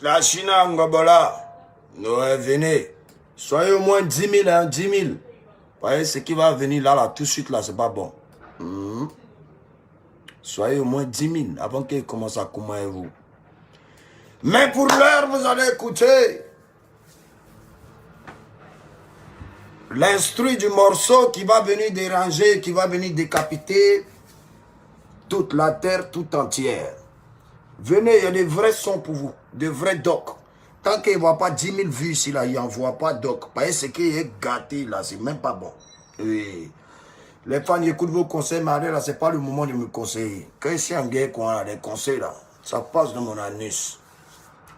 La Chine à Ngobola, venez. Soyez au moins 10 000, hein, 10 000. Vous voyez, ce qui va venir là, tout de suite, là, c'est pas bon. Soyez au moins 10 000 avant qu'il commence à commander vous. Mais pour l'heure, vous allez écouter l'instru du morceau qui va venir déranger, qui va venir décapiter toute la terre tout entière. Venez, il y a des vrais sons pour vous, des vrais docs. Tant qu'il ne voit pas 10 000 vues ici, là, il n'envoie pas doc. Parce que ce qui est gâté, là, c'est même pas bon. Oui. Les fans écoutent vos conseils, mais là, ce n'est pas le moment de me conseiller. Quand je suis en guerre, qu'on a des conseils, là, ça passe dans mon anus.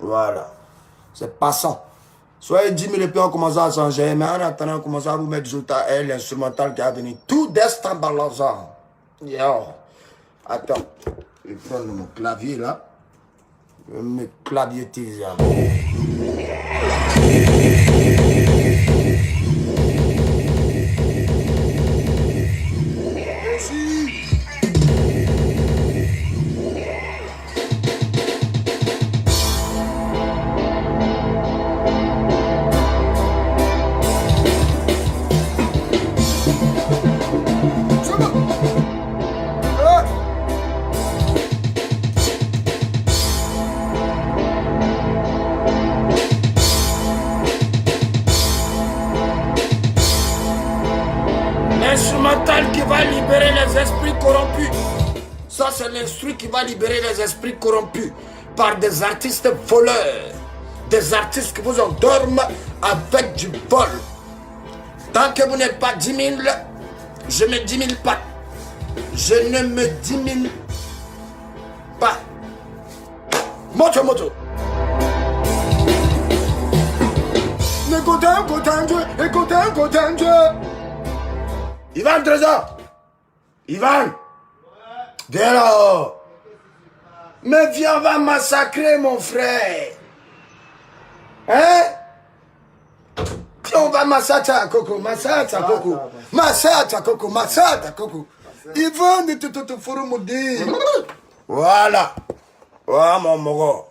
Voilà. C'est passant. Soyez 10 000 et puis on commence à changer. Mais en attendant, on commence à vous mettre l'instrumental qui a venu. Tout destin balançant. Yo. Attends. Je vais prendre mon clavier là. Je vais me clavietiser. L'instrumental qui va libérer les esprits corrompus. Ça, c'est l'instru qui va libérer les esprits corrompus par des artistes voleurs. Des artistes qui vous endorment avec du vol. Tant que vous n'êtes pas 10 000, je me 10 000 pas. Je ne me 10 000 pas. Moto, moto. Écoutez. Ivan Trésor. Ivan. Viens là. Mais viens, on va massacrer mon frère. Hein? On va massacrer Coco. Ivan de tout fourmoudi. Voilà. Voilà mon mogo.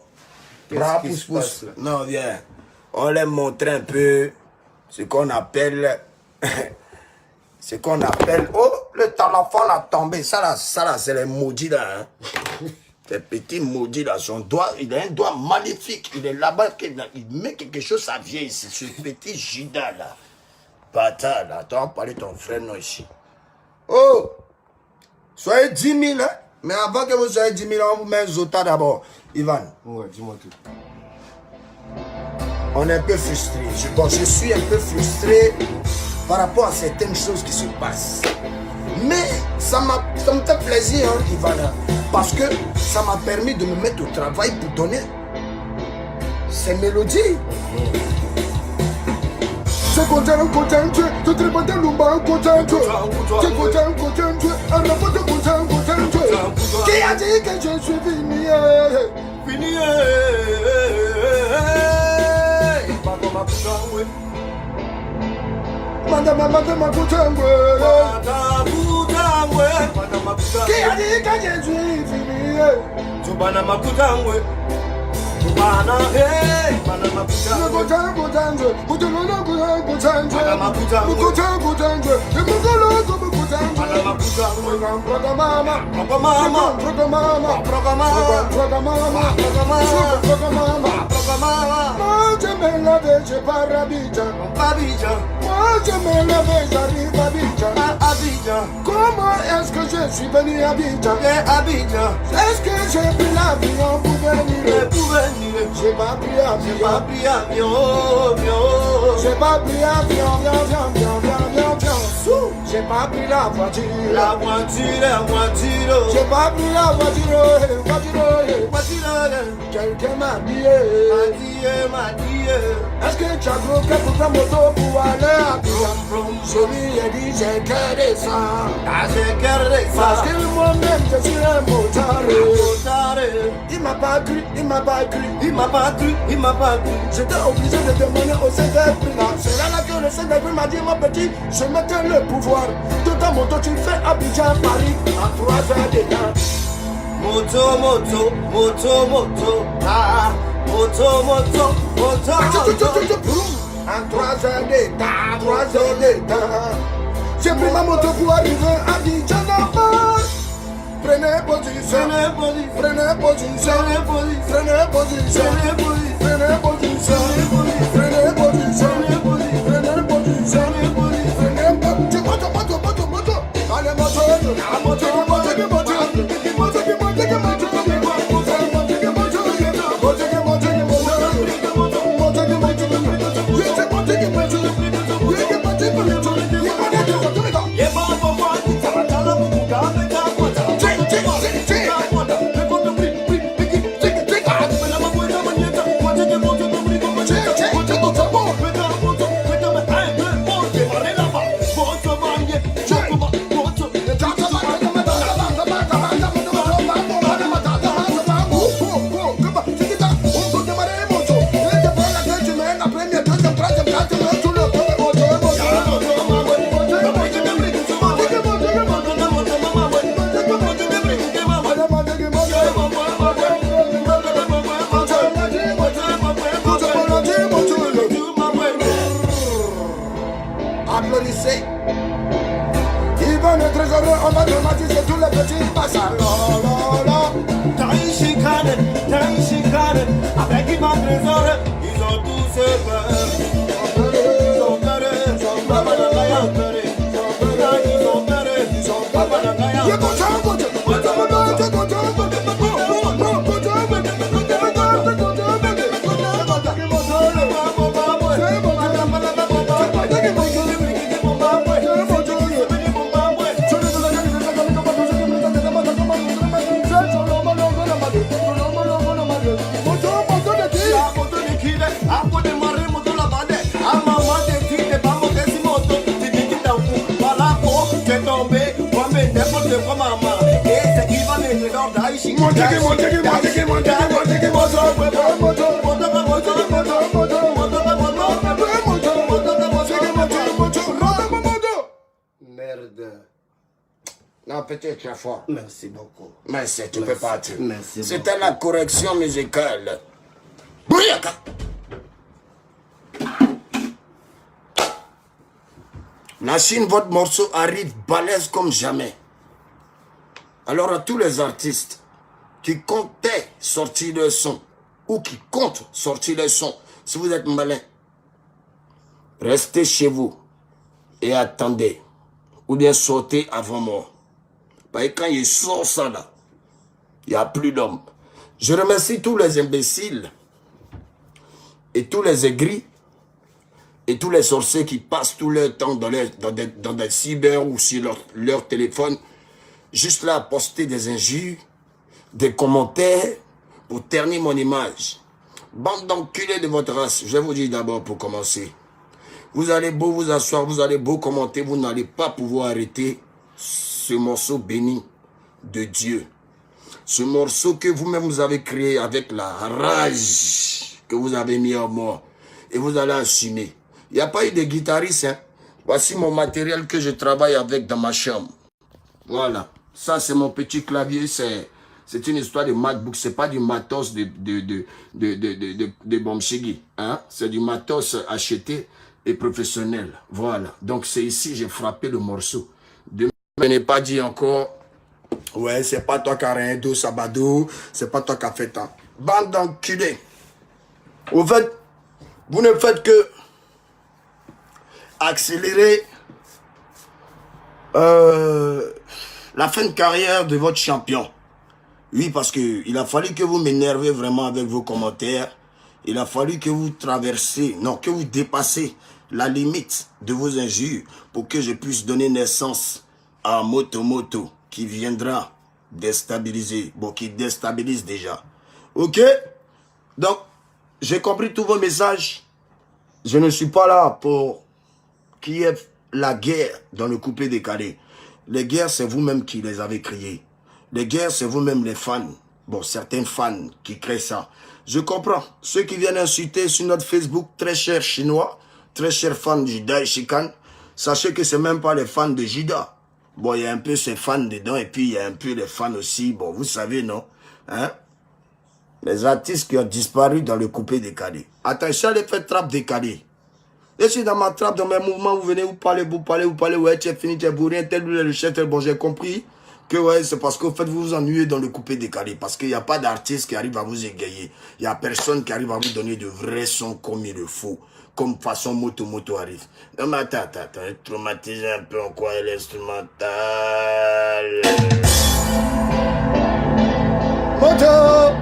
Bras pousse. Non, viens. On les montre un peu ce qu'on appelle... Oh, le téléphone a tombé. Ça là, c'est les maudits là. Hein. Les petits maudits là, son doigt, il a un doigt maléfique. Il est là-bas, il met quelque chose, ça vient ici. Ce petit Gida là. Bâtard là, attends, parler de ton frère non ici. Oh, soyez 10 000, hein. Mais avant que vous soyez 10 000, on vous met Zota d'abord. Ivan. Ouais, dis-moi tout. On est un peu frustré. Je suis un peu frustré par rapport à certaines choses qui se passent. Mais ça me fait plaisir, hein, Ivana, parce que ça m'a permis de me mettre au travail pour donner ces mélodies. C'est qui a dit que je suis fini? Madame Kutangwe. Qui a dit que je suis fini? Tubana Makutangwe. Tubana, hey, Mana Makutangwe. Moi je me lave, je pars à Abidjan. Moi je me lave, j'arrive à Abidjan. Comment est-ce que je suis venu à Abidjan? Est-ce que j'ai pris l'avion pour venir? J'ai pas pris avion. J'ai pas pris avion, j'ai pas pris la voiture. J'ai pas pris la voiture. Quelqu'un m'a dit. Est-ce que tu as bloqué pour ta moto pour aller à Abidjan? Je lui ai dit j'ai que des ça. Parce que moi-même je suis un motard. Il m'a pas cru. J'étais obligé de demander au CDF là. C'est là que le CDF m'a dit mon petit, je mettais le pouvoir. De ta moto tu fais Abidjan Paris à 3 heures de temps. Moto, ah, moto, moto, moto. En 3 heures d'état, 3 heures d'état. J'ai pris ma moto pour arriver à Djannaba. Prenez position, prenez position, prenez position, prenez position, prenez position, prenez position, prenez position. Moto, moto, moto, moto. Allez, moto, moto, moto, moto, moto, moto. Applaudissez. Il va être heureux, on va dramatiser tous les petits passages. Taïchikane, avec qui va trésor, ils ont tous peur. Ils ont peur, ils ont peur, ils ont peur. Merde. Non, peut-être tu es fort. Merci beaucoup. Merci, tu peux partir. Merci. C'était la correction musicale. Bouyaka. La Chine, votre morceau arrive balèze comme jamais. Alors à tous les artistes qui comptaient sortir le son ou qui comptent sortir le son, si vous êtes malin, restez chez vous et attendez. Ou bien sortez avant moi. Parce que quand il sort ça là, il n'y a plus d'hommes. Je remercie tous les imbéciles et tous les aigris et tous les sorciers qui passent tout leur temps dans des cyber ou sur leur téléphone, juste là à poster des injures, des commentaires pour ternir mon image. Bande d'enculés de votre race, je vais vous dire d'abord pour commencer. Vous allez beau vous asseoir, vous allez beau commenter, vous n'allez pas pouvoir arrêter ce morceau béni de Dieu. Ce morceau que vous-même vous avez créé avec la rage que vous avez mis en moi. Et vous allez assumer. Il n'y a pas eu de guitariste. Hein. Voici mon matériel que je travaille avec dans ma chambre. Voilà. Ça, c'est mon petit clavier. C'est une histoire de MacBook. Ce n'est pas du matos de Bomchegui. Hein? C'est du matos acheté et professionnel. Voilà. Donc, c'est ici j'ai frappé le morceau. Je n'ai pas dit encore, ouais, c'est pas toi qui as rien d'eau, Sabado, c'est pas toi qui as fait ça. Bande d'enculés. Au fait, vous ne faites que accélérer la fin de carrière de votre champion. Oui, parce qu'il a fallu que vous m'énervez vraiment avec vos commentaires. Il a fallu que vous traversiez, non, que vous dépassez la limite de vos injures pour que je puisse donner naissance à Moto qui viendra déstabiliser, bon, qui déstabilise déjà. Ok? Donc, j'ai compris tous vos messages. Je ne suis pas là pour qu'il y ait la guerre dans le coupé décalé. Les guerres, c'est vous-même qui les avez créées. Les guerres, c'est vous-même les fans. Bon, certains fans qui créent ça. Je comprends. Ceux qui viennent insulter sur notre Facebook, très chers Chinois, très chers fans de Judas et Chican, sachez que c'est même pas les fans de Judas. Bon, il y a un peu ces fans dedans et puis il y a un peu les fans aussi. Bon, vous savez, non? Hein? Les artistes qui ont disparu dans le coupé décalé. Attends, je suis allé faire trappe décalée. Je suis dans ma trappe, dans mes mouvements, vous venez, vous parlez, ouais, tu es fini, tu es bourré, tel ou le chef, tel, bon, j'ai compris que ouais, c'est parce que vous vous ennuyez dans le coupé décalé, parce qu'il n'y a pas d'artiste qui arrive à vous égayer. Il n'y a personne qui arrive à vous donner de vrais sons comme il le faut, comme façon moto arrive. Non mais attends, traumatisé un peu en quoi l'instrumental. Moto!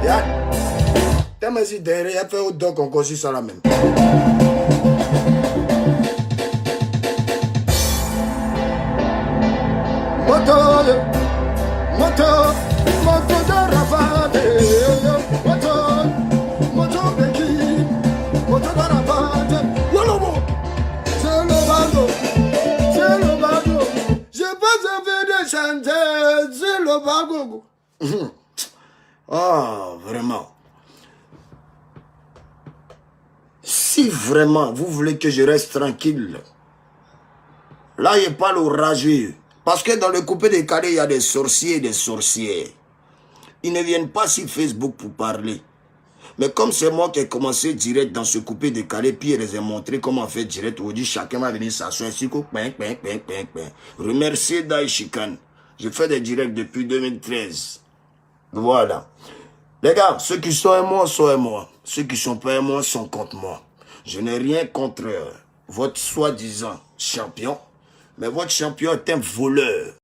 Ya. T'as mais si derrière, fait au doc encore si ça la même. Moto de Rafade, moto Beki, moto de Rafade, c'est le bago, j'ai pas envie de chanter, c'est le bago. Ah, vraiment. Si vraiment vous voulez que je reste tranquille, là il parle au rageux. Parce que dans le coupé décalé, il y a des sorciers et des sorcières. Ils ne viennent pas sur Facebook pour parler. Mais comme c'est moi qui ai commencé direct dans ce coupé décalé, puis je les ai montré comment faire direct. Aujourd'hui, chacun va venir s'asseoir ici. Remerciez Dai Chican. Je fais des directs depuis 2013. Voilà. Les gars, ceux qui sont à moi, sont à moi. Ceux qui ne sont pas à moi, sont contre moi. Je n'ai rien contre votre soi-disant champion. Mais votre champion est un voleur.